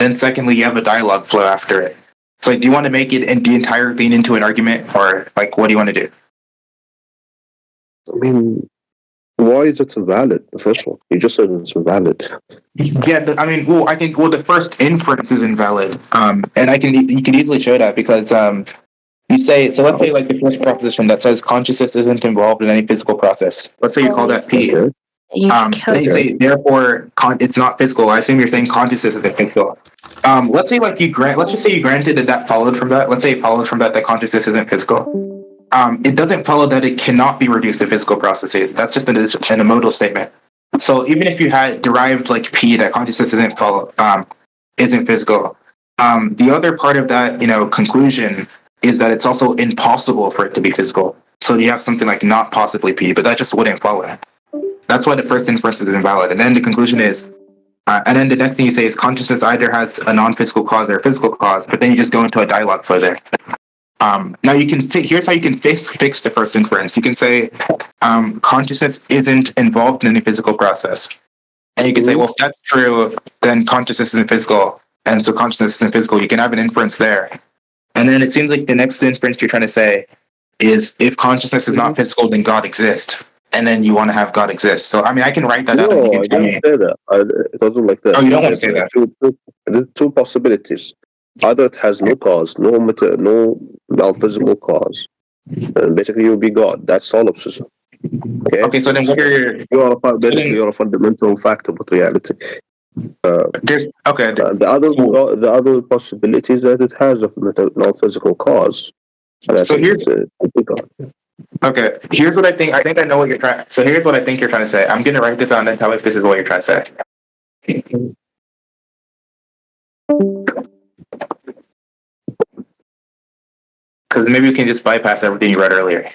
Then secondly, you have a dialogue flow after it. So like, do you want to make it and the entire thing into an argument, or like what do you want to do? I mean, why is it invalid? The first one, you just said it's invalid. Yeah, I mean, well, I think the first inference is invalid, and you can easily show that because you say so. Let's say like the first proposition that says consciousness isn't involved in any physical process. Let's say you call that P. Okay. Then you say therefore it's not physical. I assume you're saying consciousness isn't physical. Let's say like let's just say you granted that followed from that. Let's say it followed from that consciousness isn't physical. It doesn't follow that it cannot be reduced to physical processes. That's just an modal statement. So even if you had derived like P that consciousness isn't physical, the other part of that conclusion is that it's also impossible for it to be physical. So you have something like not possibly P, but that just wouldn't follow. That's why the first inference is invalid. And then the conclusion is, and then the next thing you say is consciousness either has a non-physical cause or a physical cause, but then you just go into a dialogue flow there. Now you can here's how you can fix the first inference. You can say consciousness isn't involved in any physical process, and you can say, well, if that's true, then consciousness isn't physical, and so consciousness isn't physical. You can have an inference there, and then it seems like the next inference you're trying to say is if consciousness is not physical, then God exists, and then you want to have God exist. So I mean, I can write that out. No, I don't say that. It doesn't like that. Oh, you don't want to say that. There's two possibilities. Either it has no cause, no non-physical cause, and basically you'll be God. That's solipsism. Okay, so then what are you're a fundamental fact about reality. The other possibility is that it has a non-physical cause. So here's okay. Here's what I think. I think I know what you're trying. So here's what I think you're trying to say. I'm going to write this down and tell me if this is what you're trying to say. Because maybe we can just bypass everything you read earlier.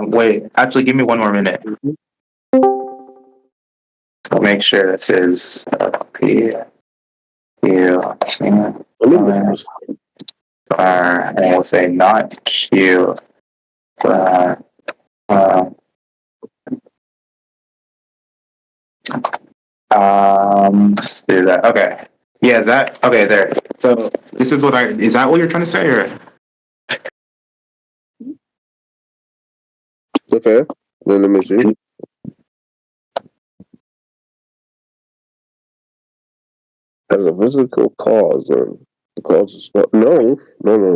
Wait, actually, give me one more minute. Make sure this is P. Q. And we'll say not Q. Let's do that. Okay. Yeah, is that okay? There. So this is is that what you're trying to say, or? Okay. Then let me see. Has a physical cause, or the cause is not. No.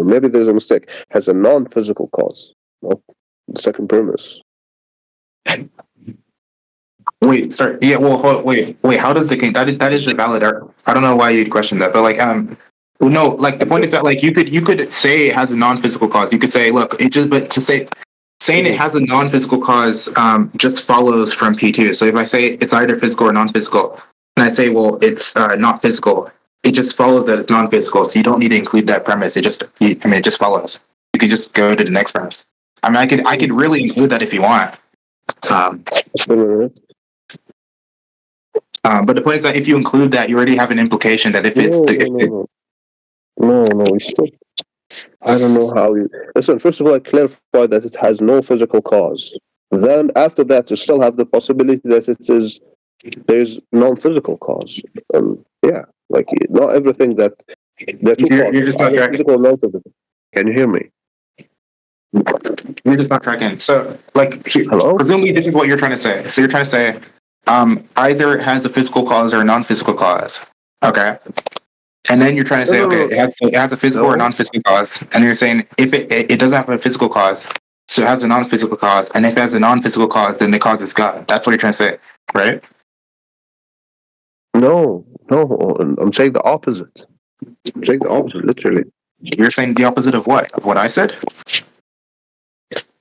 Maybe there's a mistake. Has a non-physical cause. Not the second premise. Wait, sorry. Yeah. Well, wait. How does that is a valid? I don't know why you'd question that, but like, well, no. Like the point is that like you could say it has a non-physical cause. You could say, look, but to saying it has a non-physical cause just follows from P2. So if I say it's either physical or non-physical, and I say, well, it's not physical, it just follows that it's non-physical. So you don't need to include that premise. It just follows. You could just go to the next premise. I mean, I could really include that if you want. But the point is that if you include that, you already have an implication that if it's we still. I don't know how you listen. First of all, I clarify that it has no physical cause. Then after that, you still have the possibility that there's non-physical cause. Yeah, like not everything that you're just not tracking. Physical or non-physical. Can you hear me? You're just not tracking. So, like, presumably, this is what you're trying to say. So you're trying to say either it has a physical cause or a non-physical cause. Okay. And then you're trying to say, okay, it has a physical or non-physical cause. And you're saying if it doesn't have a physical cause, so it has a non-physical cause. And if it has a non-physical cause, then the cause is God. That's what you're trying to say, right? No, I'm saying the opposite. I'm saying the opposite, literally. You're saying the opposite of what? Of what I said?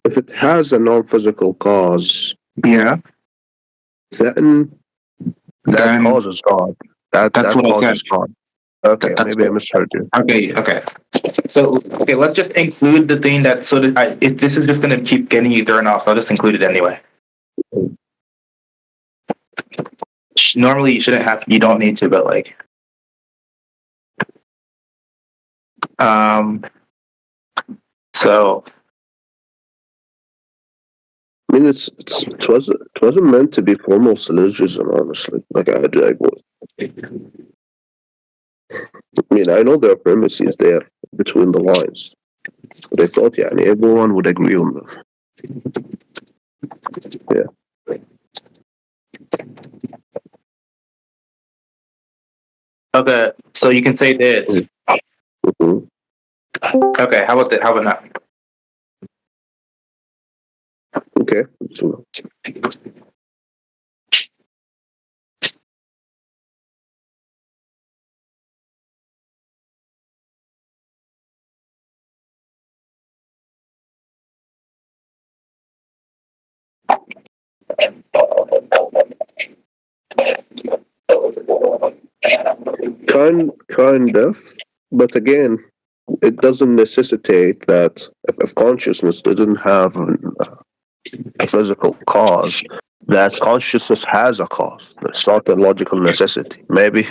If it has a non-physical cause, Yeah. then that Then cause is God. that's That what I cause said. is God. Okay, That's maybe I what. misheard you. Okay. So let's just include the thing that if this is just gonna keep getting you thrown off, I'll just include it anyway. Normally you don't need to, but like, so I mean, it wasn't meant to be formal syllogism, honestly. Like I mean, I know there are premises there between the lines, but I thought, yeah, everyone would agree on them. Yeah. okay, so you can say this. Mm-hmm. Okay, how about now? Okay. So, kind of, but again, it doesn't necessitate that if consciousness didn't have a physical cause, that consciousness has a cause. It's not a logical necessity. Maybe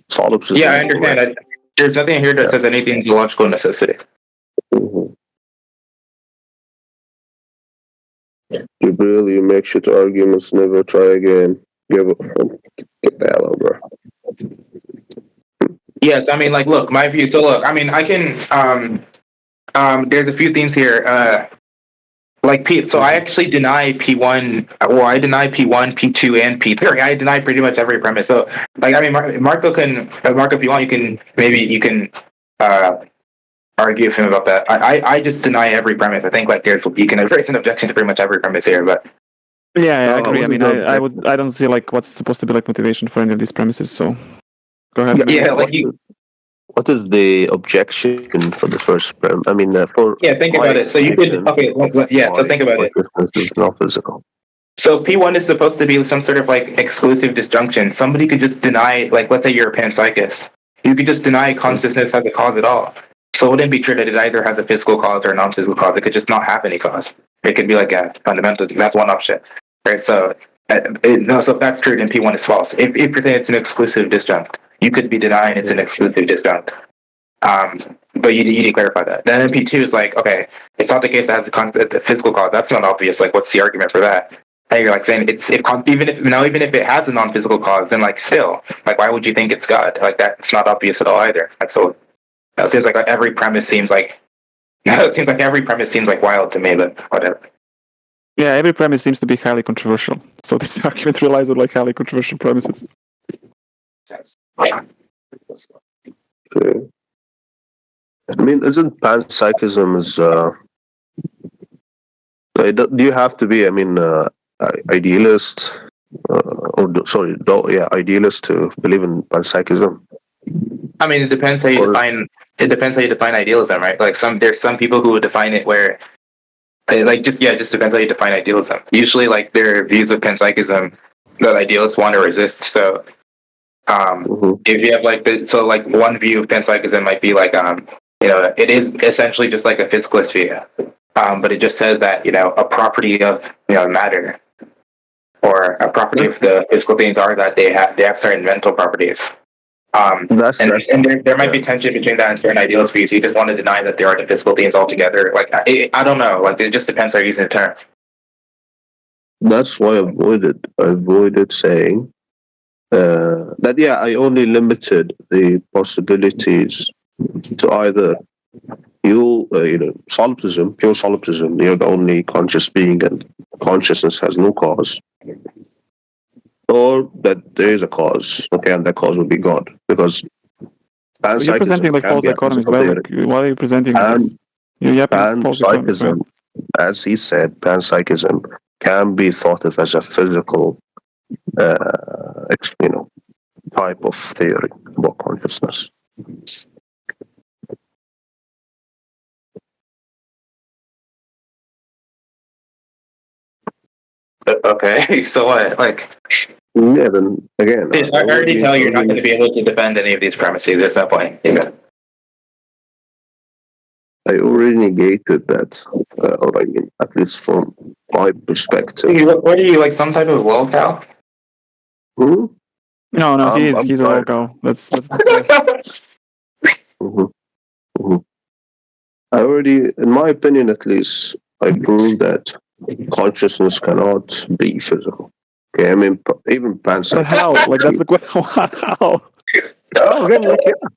solipsism Yeah, I is the way. understand. There's nothing here that says anything is a logical necessity. Mm-hmm. Jibreel, you make shit arguments, never try again. Get the hell over. Yes, I mean, like, look, my view. So, look, I mean, I can. There's a few things here. Like P. So I actually deny P1. Well, I deny P1, P2, and P3. I deny pretty much every premise. So, like, I mean, Marco, if you want, you can argue with him about that. I just deny every premise. I think like you can raise an objection to pretty much every premise here, but. Yeah, I agree. I mean, I don't see like what's supposed to be like motivation for any of these premises. So, go ahead. Yeah, like you. What is the objection for the first premise? I mean, for think about it. So you could So think about it. It's not physical. So P1 is supposed to be some sort of like exclusive disjunction. Somebody could just deny, like, let's say you're a panpsychist. You could just deny consciousness has a cause at all. So it wouldn't be true that it either has a physical cause or a non-physical cause. It could just not have any cause. It could be like a fundamental. That's one option, right? So so if that's true, then P1 is false. If you're saying it's an exclusive disjunct, you could be denying it's an exclusive disjunct. But you need to clarify that. Then P2 is like, okay, it's not the case that has the physical cause. That's not obvious. Like, what's the argument for that? And you're like saying even if it has a non-physical cause, then like still, like, why would you think it's God? Like, that's not obvious at all either. Like, so it seems like every premise seems like wild to me, but whatever. Yeah, every premise seems to be highly controversial. So this argument relies on like highly controversial premises. Okay. I mean, isn't panpsychism do you have to be, idealist, idealist to believe in panpsychism? I mean, it depends how you define idealism, right? Like there's some people who would define it where, like, just depends how you define idealism. Usually, like, there are views of panpsychism that idealists want to resist. So, if you have like one view of panpsychism might be like, it is essentially just like a physicalist view, but it just says that a property of matter or a property of the physical things are that they have certain mental properties. And there might be tension between that and certain idealist views. You just want to deny that there are the physical things altogether. Like, I don't know. Like, it just depends how you're using the term. That's why I avoided saying that. Yeah, I only limited the possibilities to either solipsism, pure solipsism. You're the only conscious being, and consciousness has no cause. Or that there is a cause, okay, and that cause would be God, because you're presenting like false dichotomies. Why are you presenting this? Panpsychism, as he said, panpsychism can be thought of as a physical, type of theory about consciousness. Okay, so what? Like, yeah, then again, I already tell you, you're not going to be able to defend any of these premises. There's no point. Yeah. I already negated that, or I mean, at least from my perspective. What are you, like some type of lolcow? Hmm? No, he's a local. That's I already, in my opinion at least, I proved that consciousness cannot be physical. Okay, I mean, even pansexual. But how? Like, that's the question. How? Oh, again, like, yeah.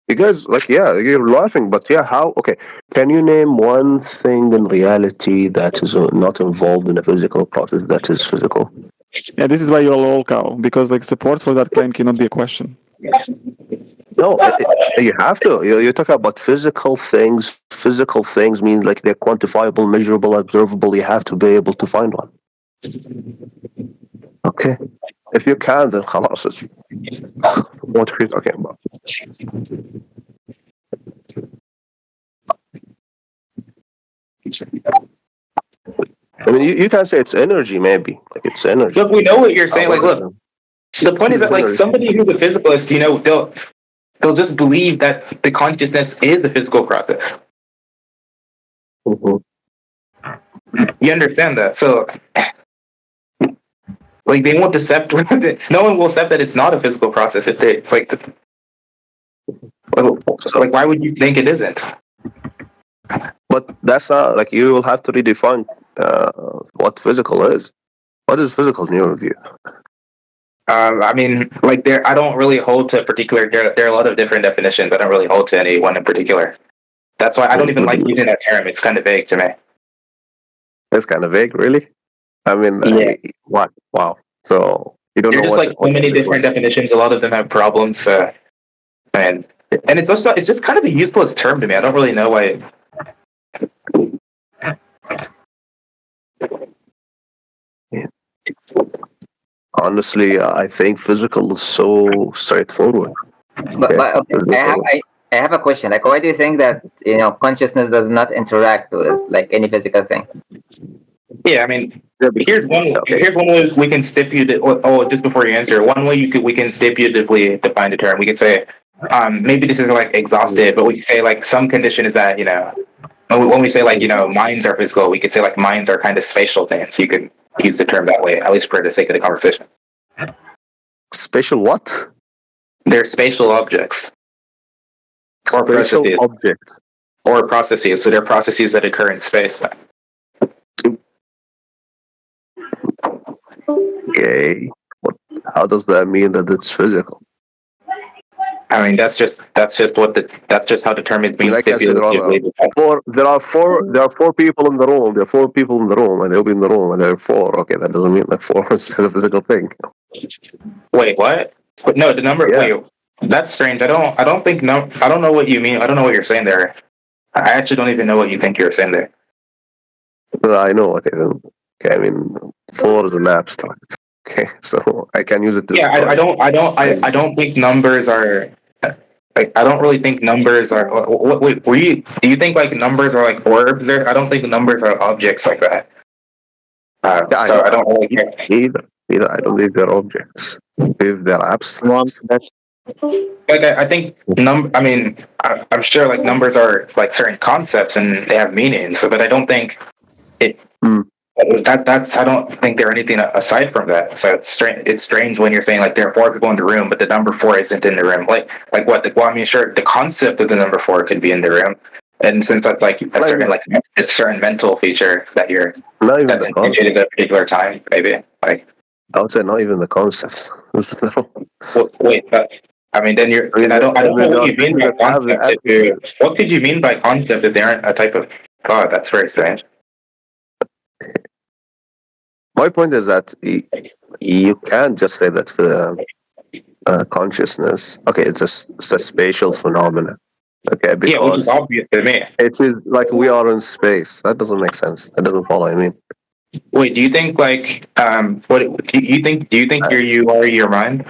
Because, like, yeah, you're laughing, but yeah, how? Okay, can you name one thing in reality that is not involved in a physical process that is physical? Yeah, this is why you're a lol cow, because like support for that claim cannot be a question. No, you have to. You're talking about physical things. Physical things mean like they're quantifiable, measurable, observable. You have to be able to find one. Okay. If you can, then خلاص. What are you talking about? I mean, you can say it's energy, maybe. Like, it's energy. Look, we know what you're saying. Like, look, the point is that, like, somebody who's a physicalist, you know, they'll just believe that the consciousness is a physical process. Mm-hmm. You understand that? So, like, they won't accept. No one will accept that it's not a physical process if they like. Why would you think it isn't? But that's not like, you will have to redefine what physical is. What is physical in your view? I mean, like, I don't really hold to a particular. There are a lot of different definitions. I don't really hold to any one in particular. That's why I don't even like using that term. It's kind of vague to me. It's kind of vague, really. I mean, yeah. What? Wow. So you don't know just what? Like so many different definitions. A lot of them have problems, and it's just kind of a useless term to me. I don't really know why. Yeah. Honestly, I think physical is so straightforward. But okay, I have a question. Like, why do you think that consciousness does not interact with like any physical thing? Yeah, I mean, here's one way we can stipulate. Oh, just before you answer, one way we can stipulatively define the term. We could say, maybe this is like exhaustive, but we could say like some condition is that when we say like minds are physical, we could say like minds are kind of spatial things. You could use the term that way, at least for the sake of the conversation. Spatial what? They're spatial objects. Or spatial processes. Objects. Or processes. So they're processes that occur in space. Okay. How does that mean that it's physical? I mean, that's just how the term is being stipulated. There are four people in the room. There are four people in the room, and they'll be in the room, and there are four. Okay, that doesn't mean that four is a physical thing. Wait, what? No, the number. Yeah. Wait, that's strange. I don't know what you mean. I don't know what you're saying there. I actually don't even know what you think you're saying there. I know. Okay, I mean, four is an abstract. Okay, so I can use it. Yeah, I don't think numbers are. Like, I don't really think numbers are. Wait, do you think like numbers are like orbs? There, I don't think numbers are objects like that. So I don't really care. Either I don't think they're objects. If they're abstract. Like I think I mean, I'm sure like numbers are like certain concepts and they have meanings. So, but I don't think it. I don't think there anything aside from that. So it's strange when you're saying like there are four people in the room, but the number four isn't in the room. Like what? Well, I mean, sure, the concept of the number four could be in the room, and since that's like a certain mental feature that that's initiated at a particular time, maybe like. I would say not even the concept. Wait, but I mean, then you're. I don't know what you mean by concept. What could you mean by concept if they aren't a type of God? That's very strange. My point is that you can't just say that consciousness. Okay, it's a spatial phenomenon. Okay, because which is obvious to me. It is like we are in space. That doesn't make sense. That doesn't follow. I mean, wait. Do you think like what? Do you think you are your mind?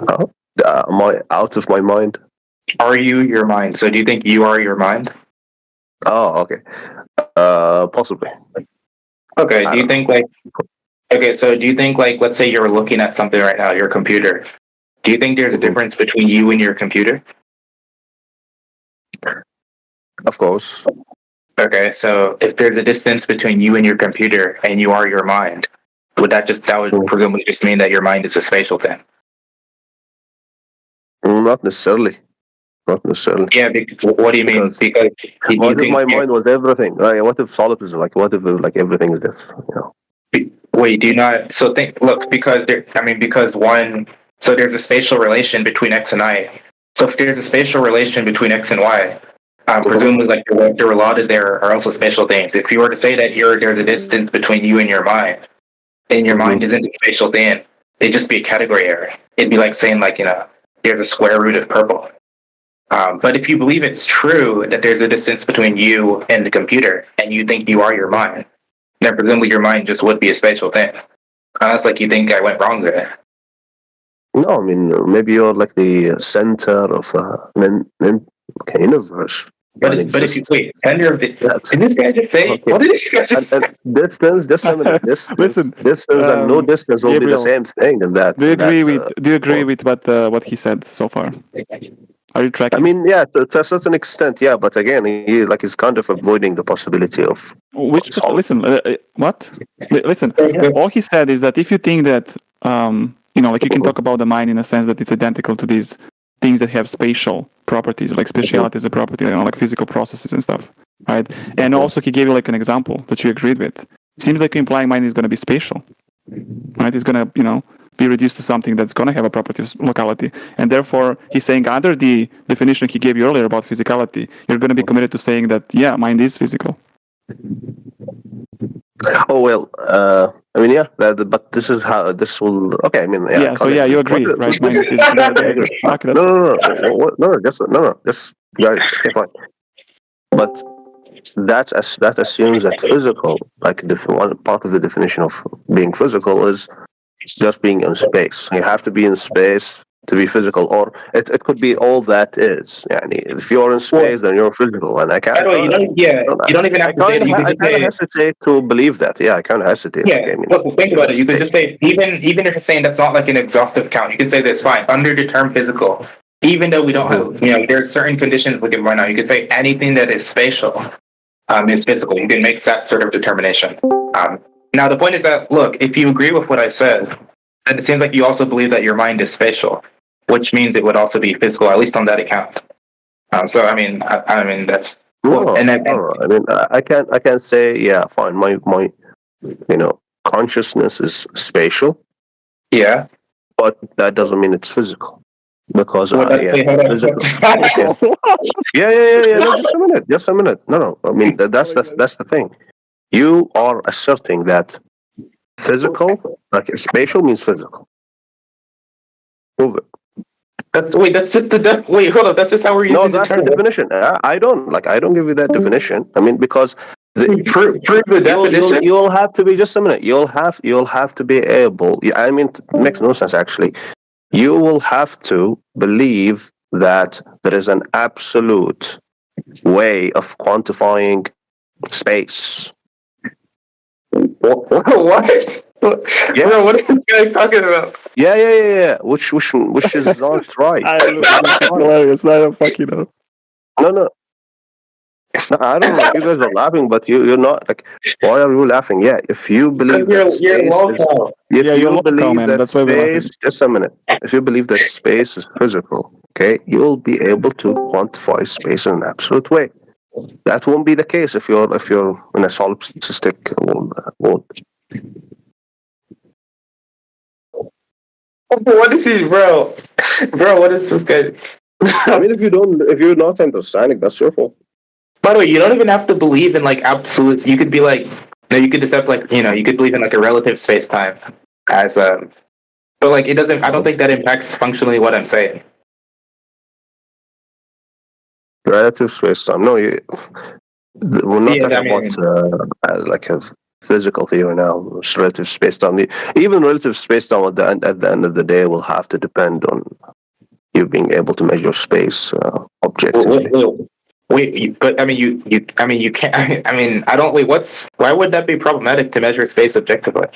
Am I out of my mind? Are you your mind? So do you think you are your mind? Oh, okay. Possibly. Okay. Do you think like? Okay. So do you think like, let's say you're looking at something right now, your computer. Do you think there's a difference between you and your computer? Of course. Okay. So if there's a distance between you and your computer, and you are your mind, that would presumably just mean that your mind is a spatial thing? Not necessarily. Not necessarily. Yeah. What do you mean? Because what if my mind was everything? Right? What if solid is like? What if like everything is this? You know. Wait, do you not? So look, because so there's a spatial relation between X and Y. So if there's a spatial relation between X and Y, presumably like the related there are also spatial things. If you were to say that there's a distance between you and your mind Mm-hmm. isn't a spatial thing, it'd just be a category error. It'd be like saying like, there's a square root of purple. But if you believe it's true that there's a distance between you and the computer, and you think you are your mind, then presumably your mind just would be a spatial thing. It's like you think I went wrong there. No, I mean maybe you're like the center of a universe. But if you wait, center of it. Did this guy just say? Okay. What did this guy just say? Distance, just a minute. Listen, distance and no distance will be the Gabriel, same thing. In that, do you agree with what he said so far? Are you tracking? I mean, yeah, to a certain extent, yeah. But again, he's kind of avoiding the possibility of listen, what? Listen, all he said is that if you think that like you can talk about the mind in a sense that it's identical to these things that have spatial properties, like spatiality is a property, like physical processes and stuff, right? And also he gave you like an example that you agreed with. It seems like implying mind is going to be spatial, right? It's going to, be reduced to something that's going to have a property of locality. And therefore, he's saying under the definition he gave you earlier about physicality, you're going to be committed to saying that, yeah, mind is physical. Oh, well, I mean, yeah, but this is how this will... Okay, I mean... Yeah, so yeah, you agree, right? Mind is physical. No, just guys, okay, fine. But that assumes that physical, like one part of the definition of being physical is just being in space. You have to be in space to be physical, or it could be all that is. If you're in space, then you're physical, and I can't. You don't even have to say it. You I kind of hesitate to believe that. Yeah, I kind of hesitate. Yeah, okay, think about it. You could just say, even if you're saying that's not like an exhaustive count, you could say that's fine under the term physical. Even though we don't have, there are certain conditions we can run out. You could say anything that is spatial is physical. You can make that sort of determination. Now, the point is that, look, if you agree with what I said, then it seems like you also believe that your mind is spatial, which means it would also be physical, at least on that account. So, I mean, that's... No, I mean, I can't say, yeah, fine, my consciousness is spatial. Yeah. But that doesn't mean it's physical. Because, physical. Yeah. No, just a minute. No. I mean, that's the thing. You are asserting that physical, like spatial, means physical. Prove it. That's just the wait. Hold on. That's just how we're using the term. The definition. I don't give you that definition. I mean, because prove the definition. You'll have to be just a minute. You'll have to be able. I mean, it makes no sense actually. You will have to believe that there is an absolute way of quantifying space. What? Yeah, bro, what is this guy talking about? Yeah. Which is not right. Hilarious. I don't fucking know. No, I don't know. You guys are laughing, but you're not like. Why are you laughing? Yeah, if you believe that space space, just a minute. If you believe that space is physical, okay, you'll be able to quantify space in an absolute way. That won't be the case if you're in a solipsistic world. What is he, bro? Bro, what is this guy? I mean, if you're not understanding, that's your fault. By the way, you don't even have to believe in like absolutes. You could be like, you could accept like, you could believe in like a relative space time as but like it doesn't. I don't think that impacts functionally what I'm saying. Relative space time. No, we're not talking about like physical theory now. It's relative space-time. Even relative space-time at the end of the day will have to depend on you being able to measure space objectively. Wait, but I mean, you can't. I mean, I don't. Wait, why would that be problematic to measure space objectively?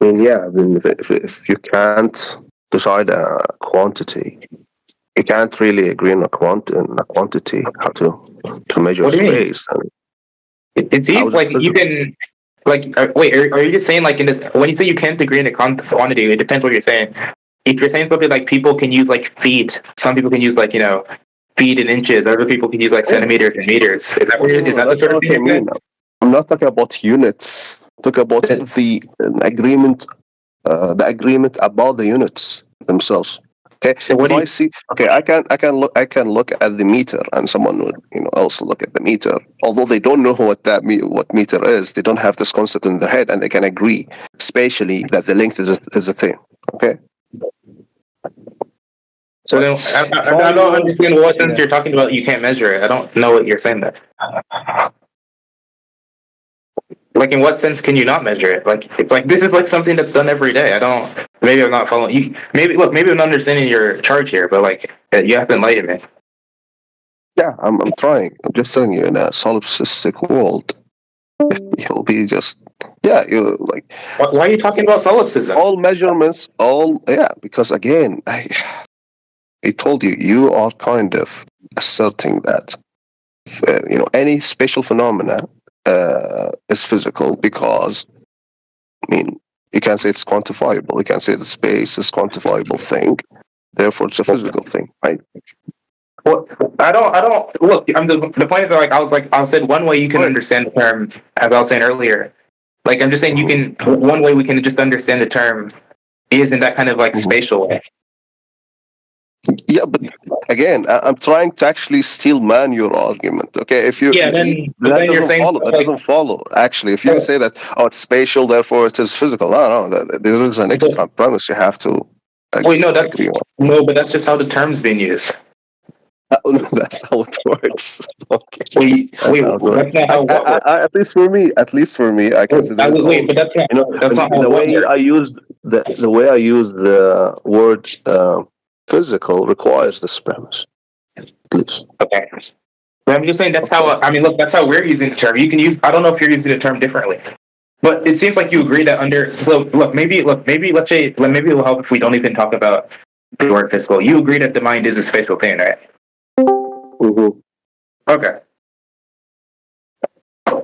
I mean, yeah. I mean, if you can't decide a quantity, you can't really agree on a quantity how to measure What do you mean? space. And It seems like you can. Like, wait, are you just saying like when you say you can't agree on a quantity? It depends what you're saying. If you're saying something like people can use like feet, some people can use like feet and inches. Other people can use like centimeters and meters. Is that the sort of thing you're saying? I'm not talking about units. I'm talking about the agreement about the units themselves. Okay. So if I see, okay, I can look at the meter, and someone would also look at the meter. Although they don't know what meter is, they don't have this concept in their head, and they can agree spatially that the length is a thing. Okay. So then, I don't understand what sense you're talking about. You can't measure it. I don't know what you're saying there. Like, in what sense can you not measure it? Like, it's like this is like something that's done every day. I don't. Maybe I'm not following you. Maybe I'm not understanding your charge here, but like, you have to enlighten me. Yeah, I'm trying. I'm just telling you, in a solipsistic world, you'll be just you like. Why are you talking about solipsism? All measurements, because again, I told you, you are kind of asserting that any spatial phenomena is physical because, I mean, you can't say it's quantifiable. You can't say the space is a quantifiable thing. Therefore, it's a physical thing, right? Well, I don't look. The point is that I said one way you can understand the term, as I was saying earlier. Like, I'm just saying one way we can just understand the term is in that kind of like spatial way. Yeah, but again, I'm trying to actually steel man your argument. Okay, if you then you're saying that doesn't follow. Actually, if you say that it's spatial, therefore it is physical. No, there is an extra premise you have to. Wait, no, but that's just how the term's being used. That's how it works. Okay. That's not how it works. At least for me, I consider. But that's not the way I used the word physical requires this premise. At least. Okay. But I'm just saying that's how. I mean, look, that's how we're using the term. You can use. I don't know if you're using the term differently, but it seems like you agree that under. So maybe let's say maybe it will help if we don't even talk about the word physical. You agree that the mind is a spatial thing, right? Mm-hmm. Okay.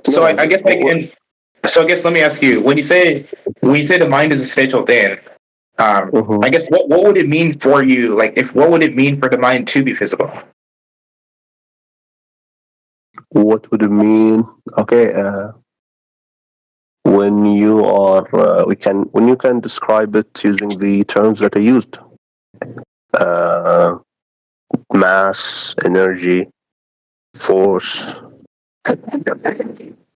So I guess let me ask you: when you say the mind is a spatial thing, I guess what would it mean for you? Like, what would it mean for the mind to be physical? What would it mean? Okay, when you are, when you can describe it using the terms that are used, mass, energy, force.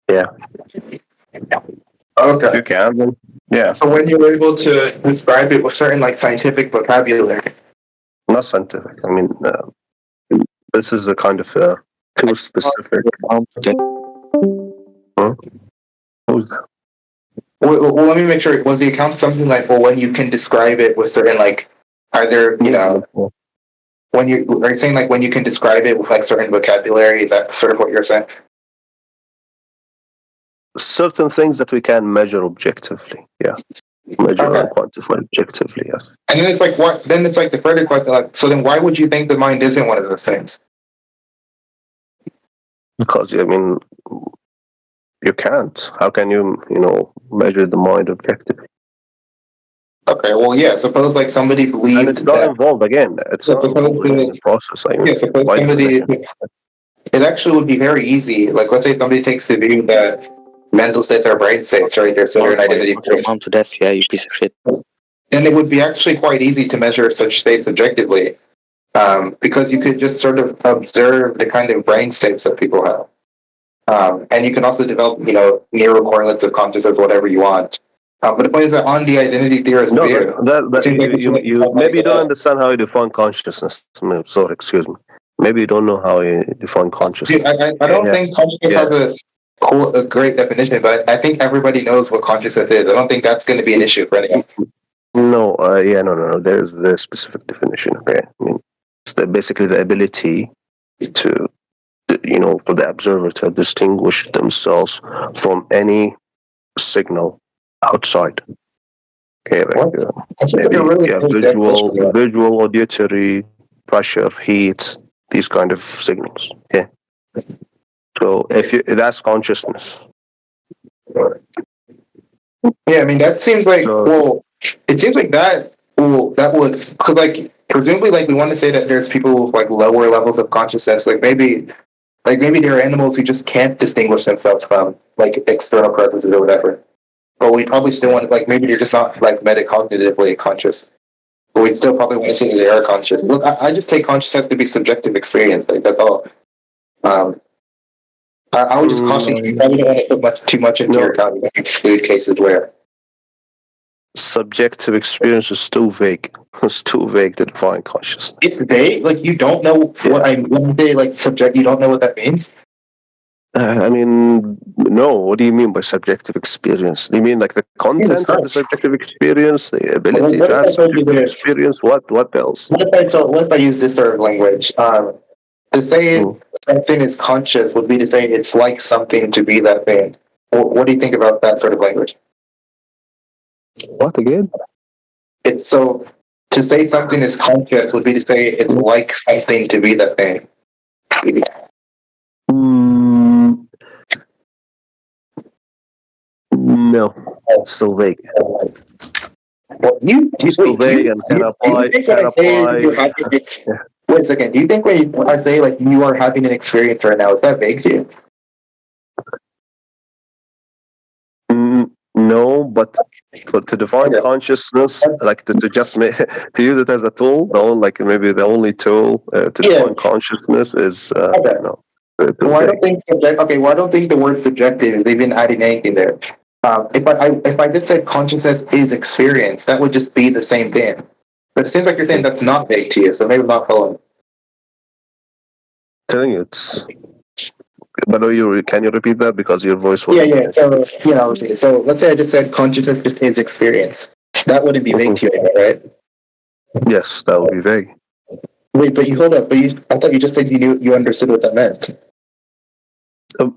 Yeah. Okay. You can. Yeah. So when you're able to describe it with certain like scientific vocabulary. Not scientific. I mean, this is a kind of too specific. Who's that? Well, let me make sure. Was the account something like, well, when you can describe it with certain like, are there when are you saying like when you can describe it with like certain vocabulary? Is that sort of what you're saying? Certain things that we can measure objectively. Yeah. Measure and quantify objectively. Yes. And then it's like what? Then it's like the further question. Like, so then why would you think the mind isn't one of those things? Because I mean, you can't. How can you measure the mind objectively? Okay, well, yeah. Suppose like somebody believed and it's not involved again. It's not involved in the process. Suppose somebody. It actually would be very easy. Like, let's say somebody takes the view that mental states are brain states, right? There's certain identity. Your mom to death, yeah, you piece of shit. And it would be actually quite easy to measure such states objectively, because you could just sort of observe the kind of brain states that people have, and you can also develop, neural correlates of consciousness, whatever you want. But the point is that on the identity theorist view, maybe you don't understand how you define consciousness. Sorry, excuse me. Maybe you don't know how you define consciousness. Dude, I don't think consciousness has a great definition, but I think everybody knows what consciousness is. I don't think that's going to be an issue for anyone. No, no. There's the specific definition. Okay, I mean, it's basically the ability to, for the observer to distinguish themselves from any signal outside. Okay, visual, auditory, pressure, heat, these kind of signals. Okay, so that's consciousness. Yeah, I mean that seems like it seems like that was because like presumably like we want to say that there's people with like lower levels of consciousness, like maybe there are animals who just can't distinguish themselves from like external presences or whatever. But we probably still want like maybe they're just not like metacognitively conscious. But we still probably want to say that they are conscious. Look, I just take consciousness to be subjective experience. Like that's all. I would just caution you probably don't want to put too much into your account. You exclude cases where subjective experience is too vague. It's too vague to define consciousness. It's vague. Like you don't know when they like subject. You don't know what that means. I mean, no. What do you mean by subjective experience? Do you mean like the content of the subjective experience, the ability to have subjective experience? What else? What if I use this sort of language? To say something is conscious would be to say it's like something to be that thing. What do you think about that sort of language? What again? It's so to say something is conscious would be to say it's like something to be that thing. No, still vague. Well, you still vague and can apply. Wait a second. Do you think when I say like you are having an experience right now, is that vague to you? No, but to define consciousness, like to use it as a tool, maybe the only tool to define consciousness is no. Well, I don't think I don't think the word subjective is even adding anything there. If I just said consciousness is experience, that would just be the same thing. But it seems like you're saying that's not vague to you, so maybe I'm not following. Telling you it's. But can you repeat that because your voice was? Yeah. So let's say I just said consciousness just is experience. That wouldn't be vague to you, right? Yes, that would be vague. Wait, but hold up. I thought you just said you understood what that meant.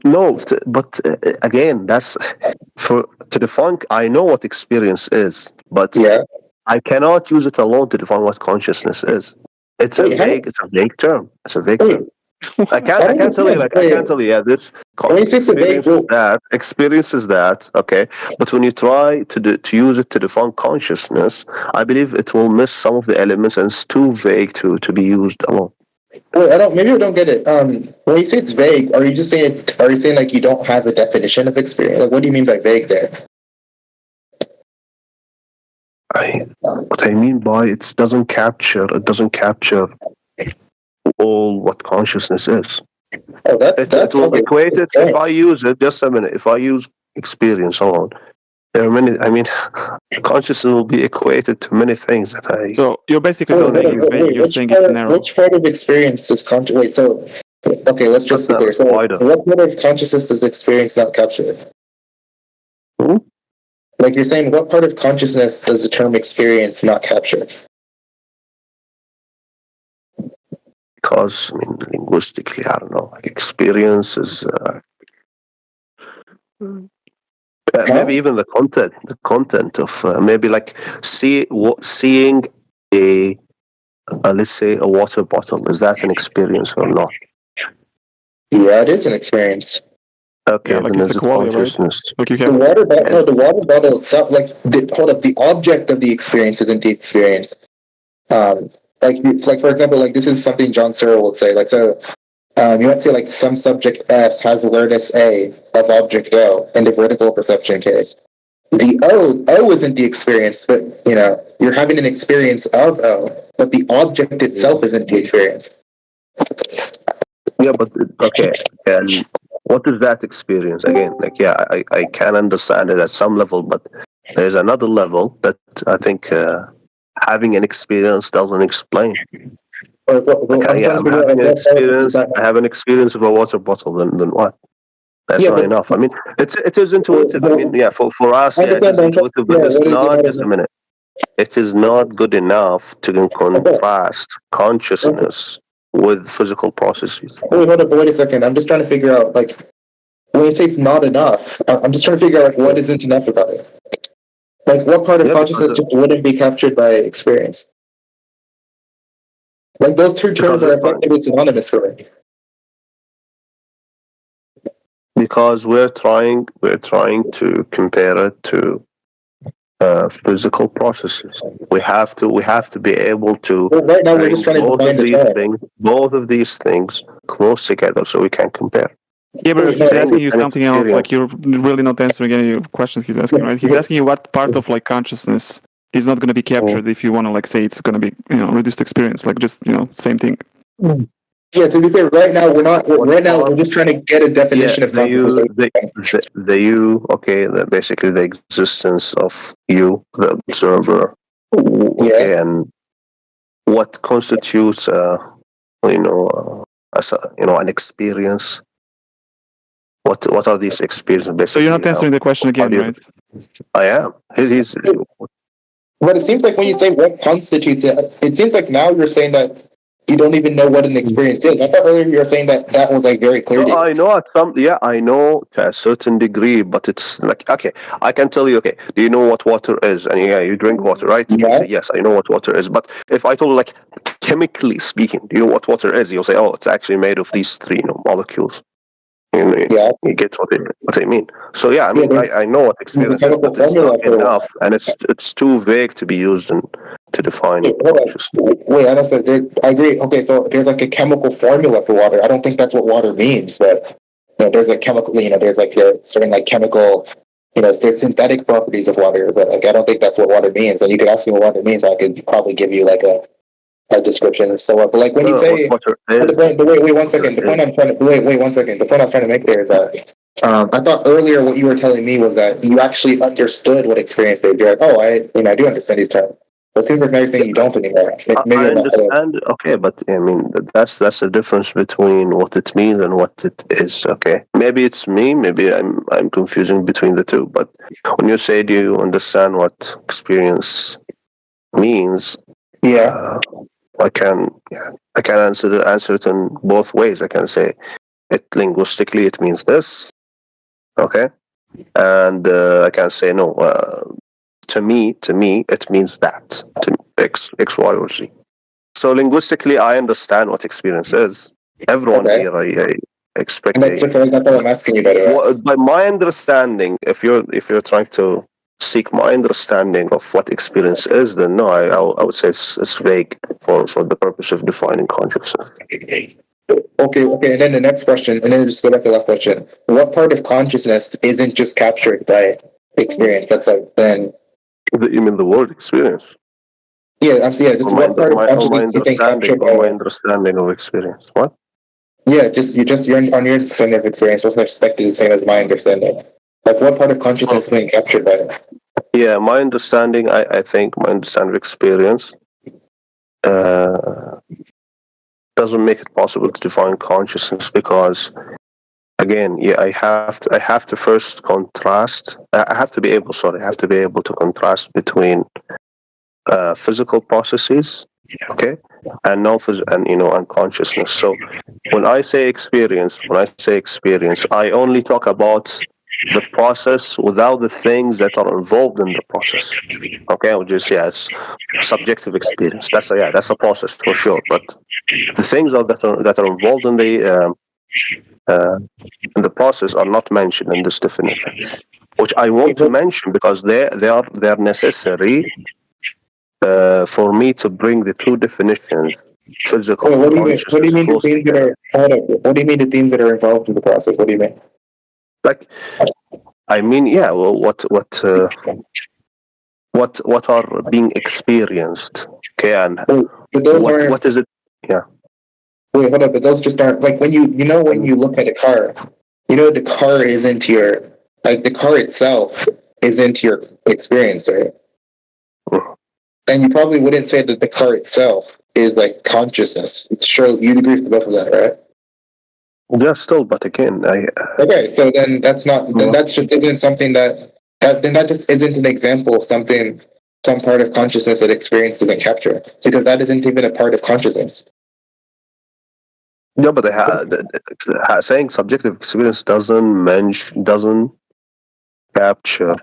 No, but again, that's to define. I know what experience is, but I cannot use it alone to define what consciousness is. It's a vague term. It's a vague term. I can't tell you. I can't tell you. Yeah, this experience is that. Okay, but when you try to use it to define consciousness, I believe it will miss some of the elements, and it's too vague to be used alone. Well, maybe I don't get it. When you say it's vague, are you saying like you don't have a definition of experience? Like, what do you mean by vague there? What I mean by it doesn't capture all what consciousness is. Oh, that's will equate it. If I use it, just a minute. If I use experience alone, there are many. I mean, consciousness will be equated to many things that I. So you're basically saying it's narrow. Which part of experience is conscious? Wait, so okay, let's just be clear. So, what part of consciousness does experience not capture? Like you're saying, what part of consciousness does the term experience not capture? Because linguistically, I don't know. Like experience is. Maybe even the content of maybe like seeing a let's say a water bottle. Is that an experience or not? Yeah, it is an experience. Okay, like then it's a quality, consciousness. Right? Like the water bottle itself. Like the object of the experience isn't the experience. Like for example, like this is something John Searle will say. Like so. You might say like some subject S has awareness A of object O in the vertical perception case. The O isn't the experience, but you're having an experience of O, but the object itself isn't the experience. Yeah, but okay. And what is that experience again? Like, I can understand it at some level, but there's another level that I think having an experience doesn't explain. Like I have an experience of a water bottle. Then what? That's not enough. I mean, it is intuitive. I mean, yeah, for us, yeah, it is intuitive, but it's not. Just a minute. It is not good enough to contrast consciousness with physical processes. Wait a second. I'm just trying to figure out, like, when you say it's not enough, I'm just trying to figure out, like, what isn't enough about it? Like, what part of consciousness just wouldn't be captured by experience? Like, those two terms are effectively synonymous for me. Because we're trying to compare it to physical processes. We have to be able to right now we're just trying to define both of these things close together so we can compare. Yeah, but he's asking you something else. Like, you're really not answering any questions he's asking, right? He's asking you what part of like consciousness is not going to be captured if you want to like say it's going to be reduced experience. Like, just same thing. Yeah, to be fair, right now we're just trying to get a definition of consciousness. Basically the existence of you, the observer. Okay, and what constitutes an experience. What are these experiences? Basically, so you're not answering the question again, right? I am. But it seems like when you say what constitutes it seems like now you're saying that you don't even know what an experience is. I thought earlier you were saying that was like very clear. No, I know I know to a certain degree, but it's like, okay, I can tell you, okay, do you know what water is? And yeah, you drink water, right? Yeah. You say, yes, I know what water is. But if I told you, like, chemically speaking, do you know what water is? You'll say, oh, it's actually made of these three molecules. You get what I mean. So yeah, I mean, I know what experience is, but it's not enough, and it's too vague to be used to define consciousness. Wait, I agree. Okay, so there's like a chemical formula for water. I don't think that's what water means, but there's a chemical. There's like a certain like chemical. There's synthetic properties of water, but like I don't think that's what water means. And you could ask me what water means, I could probably give you like a description or so on. But like when you say, wait 1 second. The point I'm trying to wait 1 second. The point I was trying to make there is that I thought earlier what you were telling me was that you actually understood what experience is. You're like, oh, I do understand these terms. But it seems like now you're saying you don't anymore. Maybe I understand. Okay, but I mean that's the difference between what it means and what it is. Okay, maybe it's me. Maybe I'm confusing between the two. But when you say, do you understand what experience means? Yeah. I can answer it in both ways. I can say it linguistically it means this, okay, and I can say no. To me it means that to X, Y, or Z. So linguistically, I understand what experience is. Everyone here, I expect. That's what I'm asking you, by the way. By my understanding, if you're trying to seek my understanding of what experience is, then no, I would say it's vague for the purpose of defining consciousness. Okay, and then the next question, and then just go back to the last question. What part of consciousness isn't just captured by experience? That's like then. You mean the word experience? Yeah, just what part of consciousness isn't captured by my understanding of experience? What? Yeah, you're on your understanding of experience. What's expected is the same as my understanding. Like, what part of consciousness is being captured by it? Yeah, my understanding, I think my understanding of experience doesn't make it possible to define consciousness because, again, I have to first contrast. I have to be able to contrast between physical processes, okay, and and consciousness. So when I say experience, I only talk about the process without the things that are involved in the process. Okay, it's subjective experience. That's a process for sure. But the things that are involved in the process are not mentioned in this definition, which I want to mention because they're necessary for me to bring the two definitions. Physical. What do you mean the things that are? Hold up. What do you mean the things that are involved in the process? What do you mean? Like, I mean, yeah. Well, what are being experienced? Okay, and but those what is it? Yeah. Wait, hold up. But those just aren't like when you look at a car. The car isn't your the car itself isn't your experience, right? And you probably wouldn't say that the car itself is like consciousness. Sure, you'd agree with both of that, right? Yeah, still, but again, Okay, so then that's not. Then that just isn't something then that just isn't an example of something, some part of consciousness that experience doesn't capture, because that isn't even a part of consciousness. yeah, but saying subjective experience doesn't capture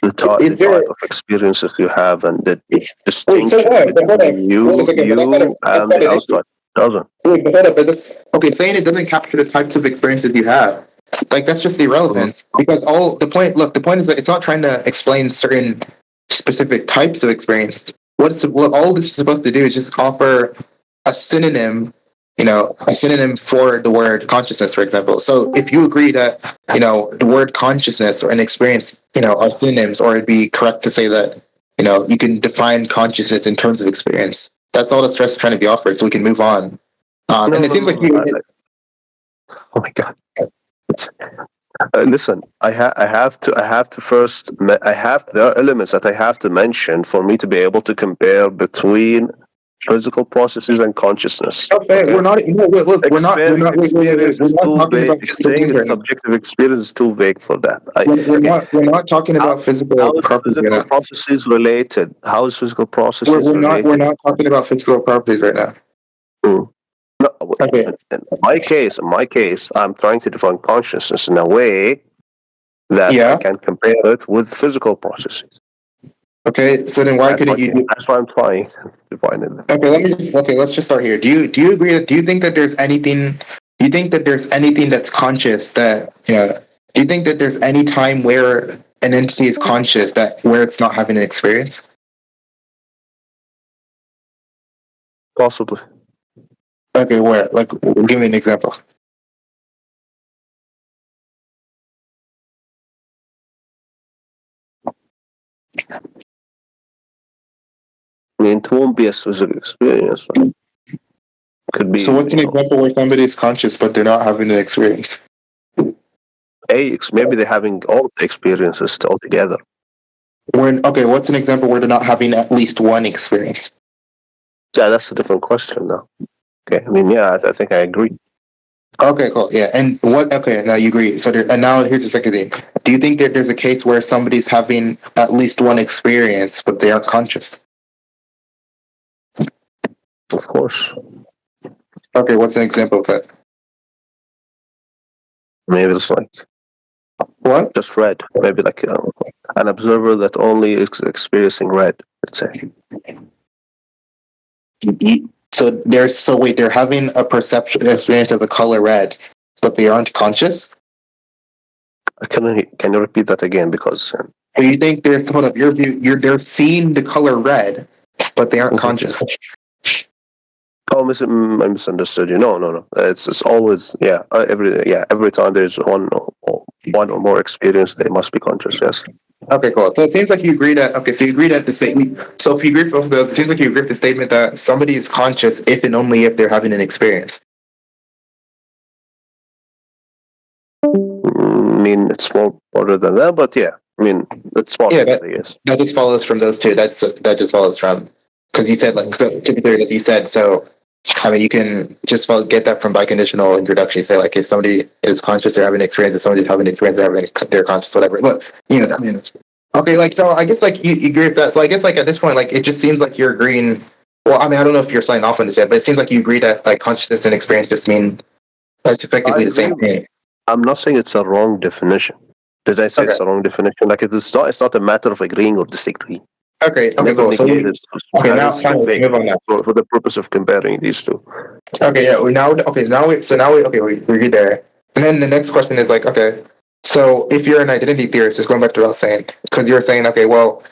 the type of experiences you have and the distinction between you and the outside. Doesn't. Wait, but hold up, okay, saying it doesn't capture the types of experiences you have, like that's just irrelevant. Because the point is that it's not trying to explain certain specific types of experience. What all this is supposed to do is just offer a synonym, a synonym for the word consciousness, for example. So if you agree that, the word consciousness or an experience, are synonyms, or it'd be correct to say that, you can define consciousness in terms of experience. That's all that's just trying to be offered, so we can move on. And it seems like you. Oh my god! Listen, I have to first. There are elements that I have to mention for me to be able to compare between physical processes and consciousness. Okay. We're not. Look, we're not talking about saying it's subjective experience is too vague for that. We're not talking about physical properties right now. Processes related. How is physical processes related? We're not talking about physical properties right now. No, okay. In my case, I'm trying to define consciousness in a way that I can compare it with physical processes. Okay, so then why couldn't you? That's why I'm trying to define it. Okay, let's just start here. Do you agree? Do you think that there's anything? Do you think that there's anything that's conscious that do you think that there's any time where an entity is conscious where it's not having an experience? Possibly. Okay, where? Like, give me an example. I mean, it won't be a physical experience. Right? Could be. So, what's an example where somebody is conscious but they're not having an experience? Maybe they're having all the experiences all together. What's an example where they're not having at least one experience? Yeah, that's a different question now. Okay, I mean, yeah, I think I agree. Okay, cool. Yeah, and what? Okay, now you agree. So, and now here's the second thing. Do you think that there's a case where somebody's having at least one experience but they aren't conscious? Of course. Okay, what's an example of that? Maybe it's like what? Just red. Maybe like an observer that only is experiencing red. Let's say. So they're having a perception experience of the color red, but they aren't conscious. Can you repeat that again? Because so you think they're they're seeing the color red, but they aren't conscious. Oh, I misunderstood you. No. It's always every time there's one or more experience, they must be conscious. Yes. Okay, cool. So it seems like you agree that. Okay, so you agree that the statement. So if you agree with those, it seems like you agree with the statement that somebody is conscious if and only if they're having an experience. I mean, it's more broader than that, but yeah. I mean, it's more. Yeah, that just follows from those two. That just follows from because you said like so. To be clear, that you said so. I mean, you can just get that from biconditional introduction. You say like if somebody is conscious, they're having an experience. If somebody's having an experience, they're conscious, whatever. But I mean, okay, like so. I guess like you agree with that. So I guess like at this point, like it just seems like you're agreeing. Well, I mean, I don't know if you're signing off on this yet, but it seems like you agree that like consciousness and experience just mean that's effectively the same thing. I'm not saying it's a wrong definition. Did I say it's a wrong definition? Like it's not a matter of agreeing or disagreeing. Okay, cool. So now move on now. For the purpose of comparing these two. Okay, yeah. We're there. And then the next question is like, okay, so if you're an identity theorist, just going back to what I was saying, because you were saying, okay, well,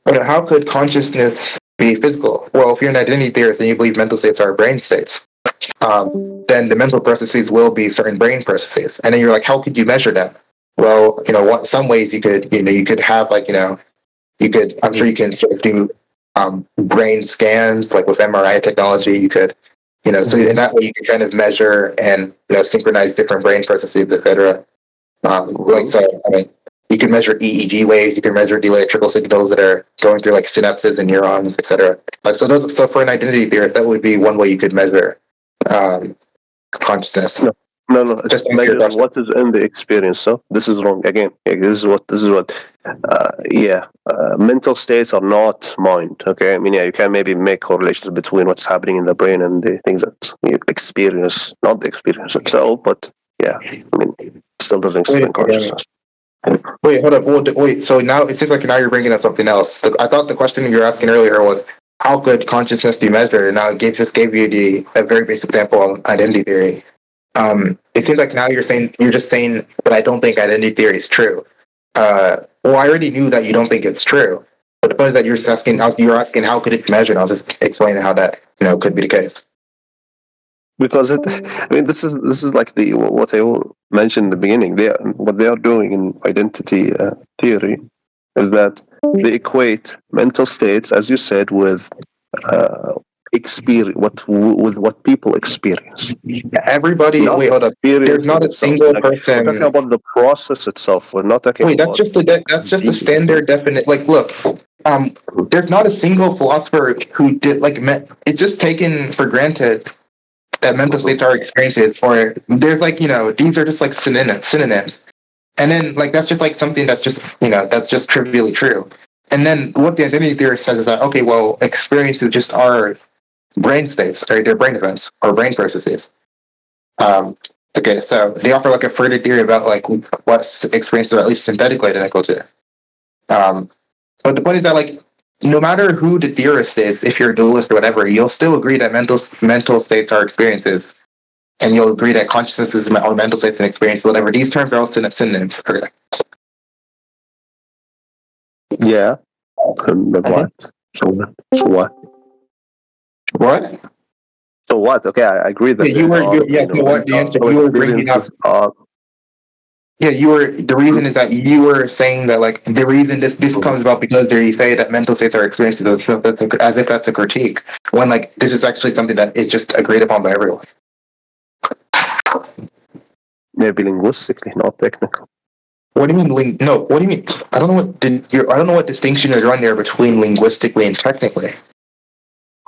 how could consciousness be physical? Well, if you're an identity theorist and you believe mental states are brain states, then the mental processes will be certain brain processes. And then you're like, how could you measure them? Well, some ways you could, you could have like, I'm sure you can sort of do brain scans, like with MRI technology, you could, so in that way you can kind of measure and, synchronize different brain processes, etc. So, I mean, You can measure EEG waves. You can measure the electrical signals that are going through like synapses and neurons, etc. Like so for an identity theorist, that would be one way you could measure consciousness. No. Just measure what is in the experience. So this is wrong again. This is what. Mental states are not mind. Okay, I mean, you can maybe make correlations between what's happening in the brain and the things that you experience, not the experience itself, but I mean, it still doesn't explain consciousness. Wait, hold up. Wait, so now it seems like now you're bringing up something else. I thought the question you were asking earlier was how could consciousness be measured? And now it just gave you a very basic example on identity theory. It seems like now you're just saying, but I don't think identity theory is true. Well, I already knew that you don't think it's true. But the point is that you're asking how could it be measured? I'll just explain how that could be the case. Because this is like what I mentioned in the beginning. What they are doing in identity theory is that they equate mental states, as you said, with experience, what people experience. Everybody, wait, hold up. There's not a single person. We're talking about the process itself. We're not talking. Wait, that's just a standard definite. Like, look, there's not a single philosopher who did it's just taken for granted that mental states are experiences, or there's these are just like synonyms, and then that's just like something that's just that's just trivially true. And then what the identity theorist says is that okay, well, experiences just are brain states, or they're brain events or brain processes. Okay, so they offer a further theory about what experiences are at least synthetically identical to. But the point is that no matter who the theorist is, if you're a dualist or whatever, you'll still agree that mental states are experiences, and you'll agree that consciousness is or mental states and experience, whatever. These terms are all synonyms. Okay. Yeah. What? So what? What? So what? Okay, I agree that you were the answer you were bringing up. The reason is that you were saying that the reason this comes about because they say that mental states are experiences as if that's a critique, when this is actually something that is just agreed upon by everyone. Maybe linguistically, not technical. What do you mean? No. What do you mean? I don't know what distinction you're drawing there between linguistically and technically.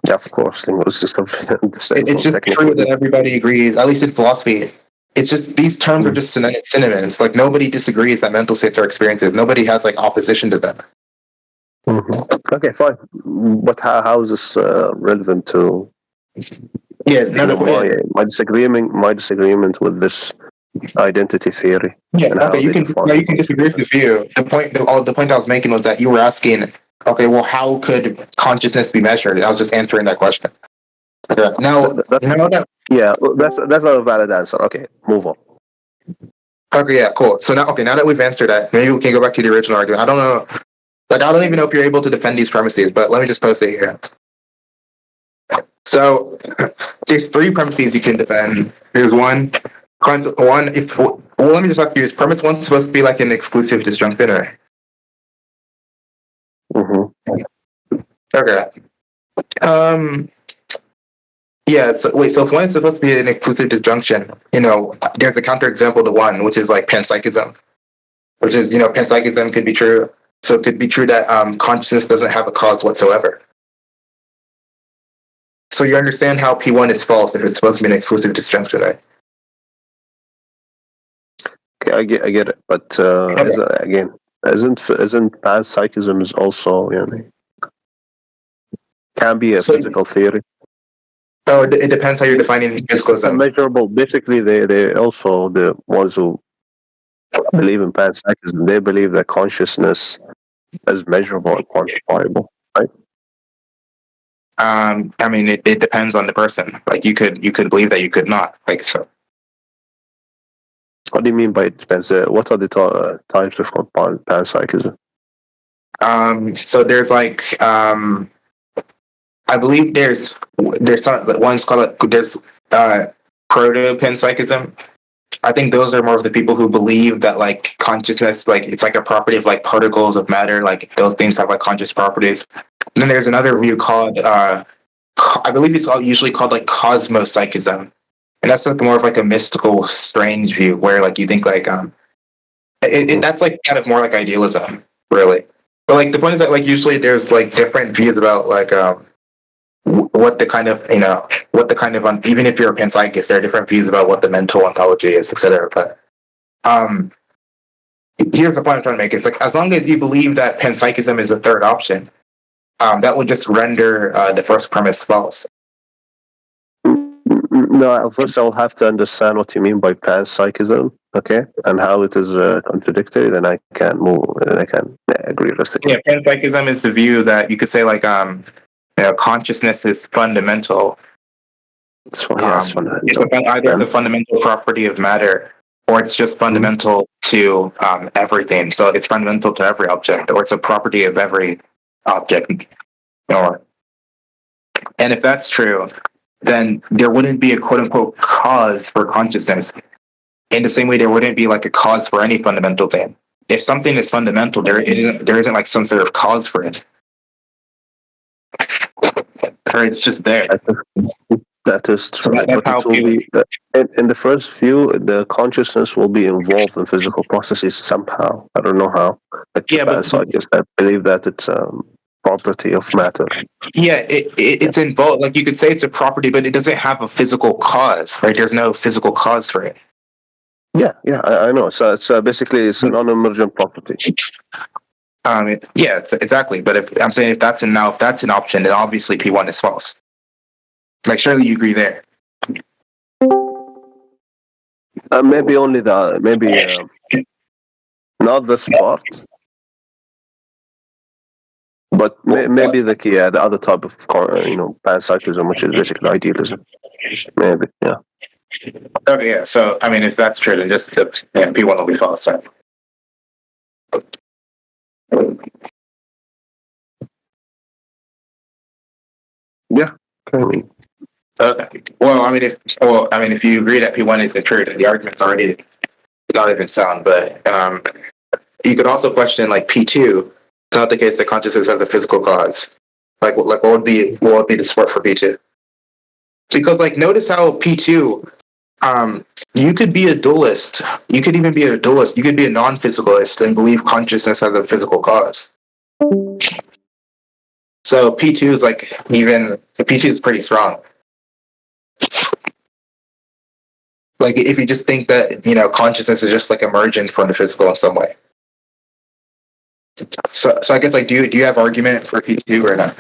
Yeah, of course, linguistics are the same. It's just true that everybody agrees, at least in philosophy. It's just these terms are just synonyms. Nobody disagrees that mental states are experiences. Nobody has opposition to them. Mm-hmm. Okay, fine. But how is this relevant to? Yeah, my disagreement with this identity theory. Yeah, okay. You can disagree with the view. The point I was making was that you were asking, okay, well, how could consciousness be measured? And I was just answering that question. Okay. That's not a valid answer. Okay, move on. Okay, yeah, cool. So now that we've answered that, maybe we can go back to the original argument. I don't know, I don't even know if you're able to defend these premises, but let me just post it here. So there's three premises you can defend. There's one. Let me just ask you: is premise one supposed to be an exclusive disjunction, or? Mm-hmm. Okay. Yeah. So if one is supposed to be an exclusive disjunction, there's a counterexample to one, which is panpsychism, which is panpsychism could be true. So it could be true that consciousness doesn't have a cause whatsoever. So you understand how P1 is false if it's supposed to be an exclusive disjunction, right? Okay, I get it, but isn't panpsychism is also can be a physical theory? Oh, it depends how you're defining physicalism. Measurable. Basically, they also the ones who believe in panpsychism. They believe that consciousness is measurable and quantifiable, right? I mean, it depends on the person. You could believe that, you could not. So. What do you mean by it depends? What are the types of panpsychism? So there's I believe there's some one's called there's proto panpsychism. I think those are more of the people who believe that consciousness it's a property of particles of matter, those things have conscious properties. And then there's another view called I believe it's usually called cosmopsychism. And that's more of a mystical, strange view where you think That's like kind of more like idealism, really. But like the point is that like usually there's like different views about like what the kind of even if you're a panpsychist, there are different views about what the mental ontology is, etc. But here's the point I'm trying to make: it's like as long as you believe that panpsychism is a third option, that would just render the first premise false. No, first I'll have to understand what you mean by panpsychism, okay, and how it is contradictory. Then I can move. Then I can agree with it. Yeah, panpsychism is the view that you could say like consciousness is fundamental. It's fundamental. Either the fundamental property of matter, or it's just fundamental to everything. So it's fundamental to every object, or it's a property of every object. And if that's true, then there wouldn't be a quote unquote cause for consciousness. In the same way, there wouldn't be like a cause for any fundamental thing. If something is fundamental, there isn't like some sort of cause for it, or it's just there. That is true. So But it will be, in the first view, the consciousness will be involved in physical processes somehow. I don't know how. But psychists, I believe that it's property of matter. Yeah, it's involved. Like you could say it's a property, but it doesn't have a physical cause, right? There's no physical cause for it. Yeah, I know. So it's basically it's a non-emergent property. Exactly. But if that's an option, then obviously P1 is false. Like surely you agree there. Maybe only not this part, but maybe the other type of panpsychism, which is basically idealism. Maybe, yeah. Okay, yeah. So I mean, if that's true, then just P1 will be false. So. Yeah. Okay. Well, if you agree that P1 is the truth, the argument's already not even sound. But you could also question like P2. It's not the case that consciousness has a physical cause. Like what would be the support for P2? Because like notice how P2, you could be a dualist. You could even be a dualist. You could be a non-physicalist and believe consciousness has a physical cause. So P2 is P2 is pretty strong. Like if you just think that consciousness is just like emergent from the physical in some way. So I guess like do you have argument for P2 or not?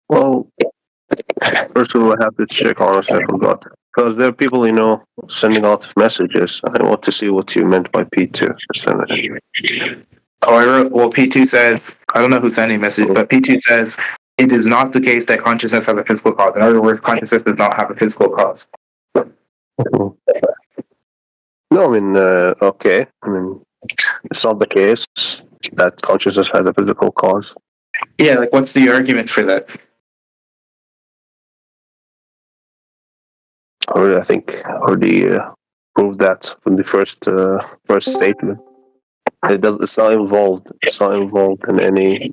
Well, first of all, I have to check. Honestly, I forgot because there are people sending a lot of messages. I want to see what you meant by P2. Oh, I wrote. Well, P2 says I don't know who's sending message, but P2 says it is not the case that consciousness has a physical cause. In other words, consciousness does not have a physical cause. No, I mean, okay. I mean, it's not the case that consciousness has a physical cause. Yeah, like what's the argument for that? I think already proved that from the first statement. It's not involved. It's not involved in any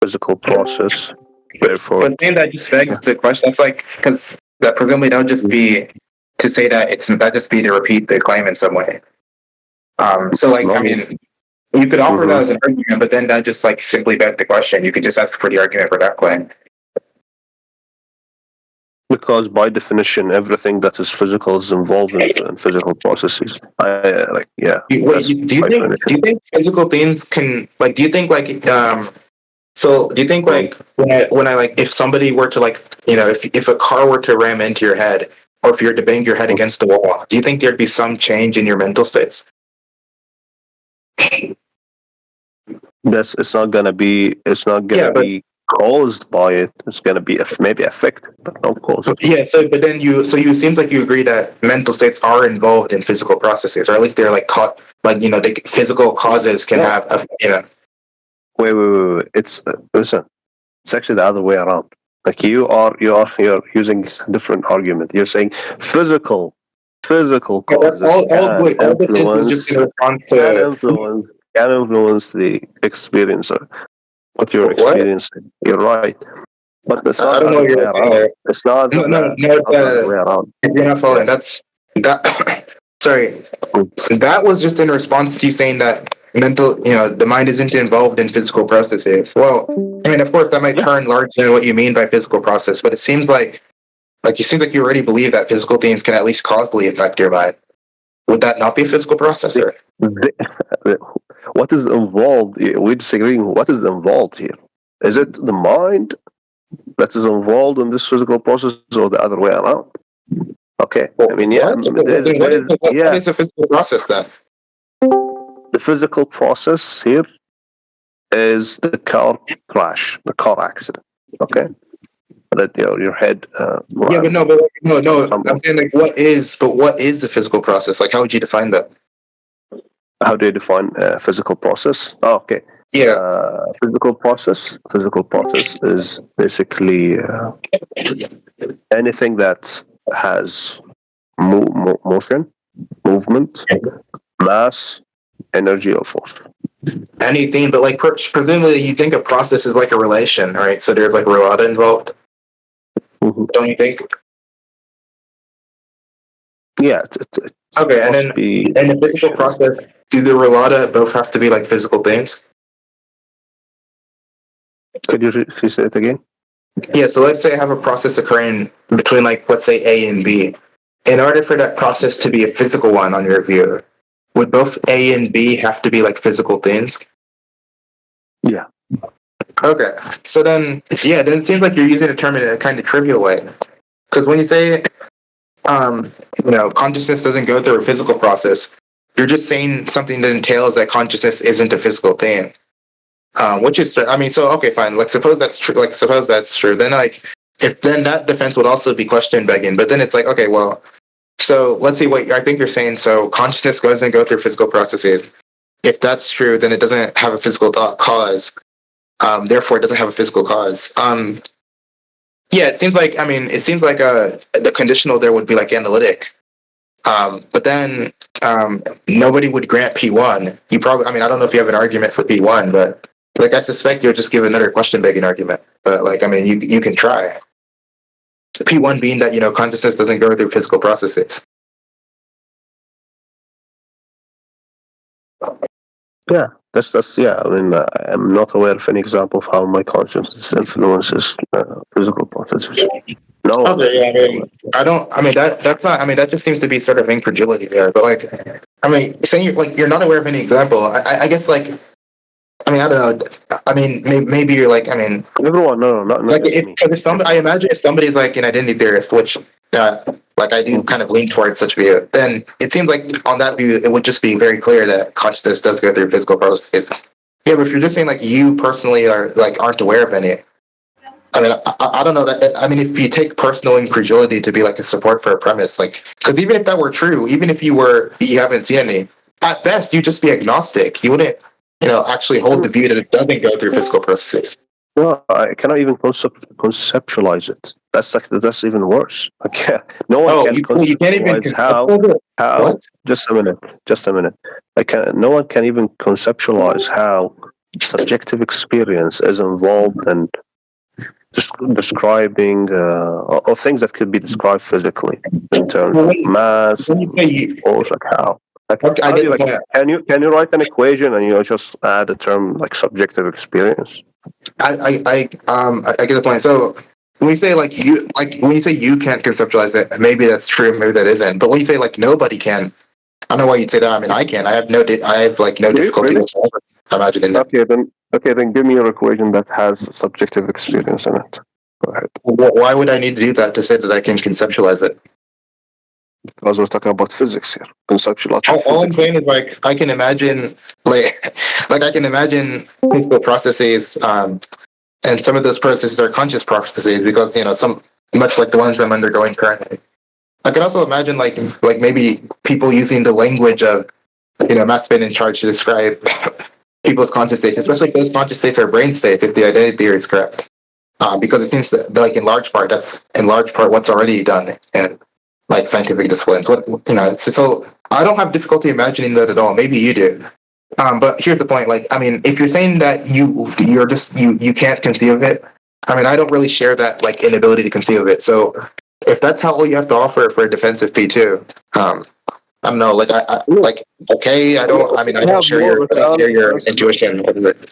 physical process. Therefore, but then that just begs the question. That's like because that presumably that would just be to say that that just be to repeat the claim in some way. So like I mean, you could offer that as an argument, but then that just like simply begs the question. You could just ask for the argument for that claim. Because by definition, everything that is physical is involved in physical processes. Do you think physical things can like? Do you think like So do you think like when I like if somebody were to like if a car were to ram into your head or if you were to bang your head against the wall, do you think there'd be some change in your mental states? It's not gonna be be caused by it. It's gonna be maybe affected, but not caused. Yeah. So but then you seems like you agree that mental states are involved in physical processes, or at least they're like the physical causes can have Wait. It's listen. It's actually the other way around. Like you're using a different argument. You're saying physical causes can influence the experience of what you're experiencing. You're right. But it's not the other way around. It's not the other way around. You're not following. That's that. sorry, that was just in response to you saying that the mind isn't involved in physical processes. Well, I mean, of course, that might turn largely on what you mean by physical process, but it seems like you already believe that physical things can at least causally affect your mind. Would that not be a physical processor? What is involved? We're disagreeing. What is involved here? Is it the mind that is involved in this physical process, or the other way around? Okay. Well, I mean, yeah. what is a physical process then? The physical process here is the car crash, the car accident. Okay. That your head. Yeah, but no. I'm saying like, what is the physical process? Like, how would you define that? How do you define physical process? Oh, okay. Yeah. Physical process is basically anything that has motion, movement, mass, energy, or force. Anything, but like presumably you think a process is like a relation, right? So there's like relata involved. Mm-hmm. Don't you think? Yeah. Okay, and then in the physical process, do the relata both have to be like physical things? Could you say it again? Yeah, so let's say I have a process occurring between like, let's say A and B. In order for that process to be a physical one on your view, would both A and B have to be like physical things? Yeah. Okay, so then it seems like you're using the term in a kind of trivial way. Because when you say, consciousness doesn't go through a physical process, you're just saying something that entails that consciousness isn't a physical thing. Which is, I mean, so okay, fine. Like, suppose that's true. Then, like, if then that defense would also be question begging. But then it's like, okay, well, so let's see what I think you're saying. So consciousness doesn't go through physical processes. If that's true, then it doesn't have a physical cause. Therefore, it doesn't have a physical cause. Yeah, it seems like the conditional there would be like analytic. But then nobody would grant P1. You probably, I mean, I don't know if you have an argument for P1, but like I suspect you'll just give another question begging argument. But like, I mean, you can try. P1 being that consciousness doesn't go through physical processes. Yeah, that's yeah. I mean, I'm not aware of any example of how my consciousness influences physical processes. No. Okay, yeah, that's not. I mean, that just seems to be sort of incredulity there. But like, I mean, saying you're not aware of any example. I guess like, I mean, I don't know. I mean, maybe you're like, I mean, everyone. No, not like me. I imagine if somebody's like an identity theorist, which like I do kind of lean towards such view, then it seems like on that view it would just be very clear that consciousness does go through physical processes. Yeah, but if you're just saying like you personally aren't aware of any, I mean, I don't know that. I mean, if you take personal incredulity to be like a support for a premise, like, because even if that were true, even if you haven't seen any, at best you'd just be agnostic. You wouldn't, actually hold the view that it doesn't go through physical processes. No, I cannot even conceptualize it. That's even worse. No one can conceptualize how. What? Just a minute. No one can even conceptualize how subjective experience is involved in describing or things that could be described physically in terms of mass. When you say or like how. Like, okay, can you write an equation and you just add a term like subjective experience? I get the point. So when you say when you say you can't conceptualize it, maybe that's true, maybe that isn't. But when you say like nobody can, I don't know why you'd say that. I mean, I can. I have no difficulty whatsoever imagining that. Okay, then give me your equation that has subjective experience in it. Go ahead. Why would I need to do that to say that I can conceptualize it? Because we're talking about physics here. Conceptualizing. All I'm saying is like I can imagine I can imagine physical processes, and some of those processes are conscious processes because some much like the ones I'm undergoing currently. I can also imagine like maybe people using the language of mass spin and charge to describe people's conscious states, especially if those conscious states are brain states, if the identity theory is correct. Because it seems that like in large part what's already done in like scientific disciplines. So I don't have difficulty imagining that at all. Maybe you do. But here's the point. Like, I mean, if you're saying that you can't conceive of it, I mean, I don't really share that like inability to conceive of it. So if that's how all you have to offer for a defensive P2, I don't know. Like I like okay. I don't share your intuition. What is it?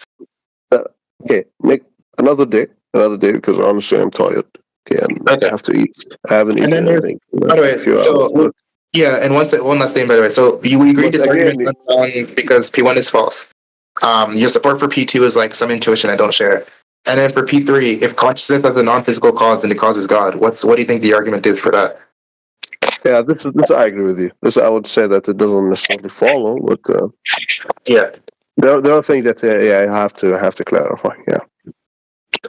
Okay, make another day because honestly I'm tired. Okay, and Okay. I have to eat. I haven't And eaten then anything. by the way, so yeah, and one last thing, by the way. So you agreed this argument is unsound because P1 is false. Your support for P2 is like some intuition I don't share. And then for P3, if consciousness has a non-physical cause, then it causes God. What do you think the argument is for that? Yeah, this I agree with you. This I would say that it doesn't necessarily follow, but Yeah. there are things that I have to clarify. Yeah.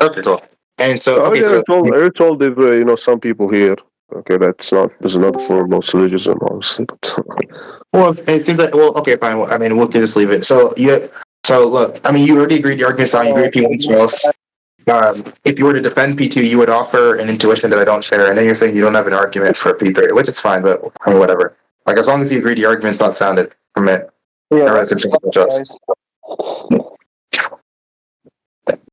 Okay, cool. And so I told if some people here. Okay, this is not for most religion, honestly. But well, it seems like okay, fine. Well, I mean, we'll just leave it. So look, I mean, you already agreed the argument's fine. You agree P1's false. If you were to defend P2, you would offer an intuition that I don't share, and then you're saying you don't have an argument for P3, which is fine, but I mean, whatever. Like as long as you agree the argument's not sounded from it. yeah, not really concerned with us.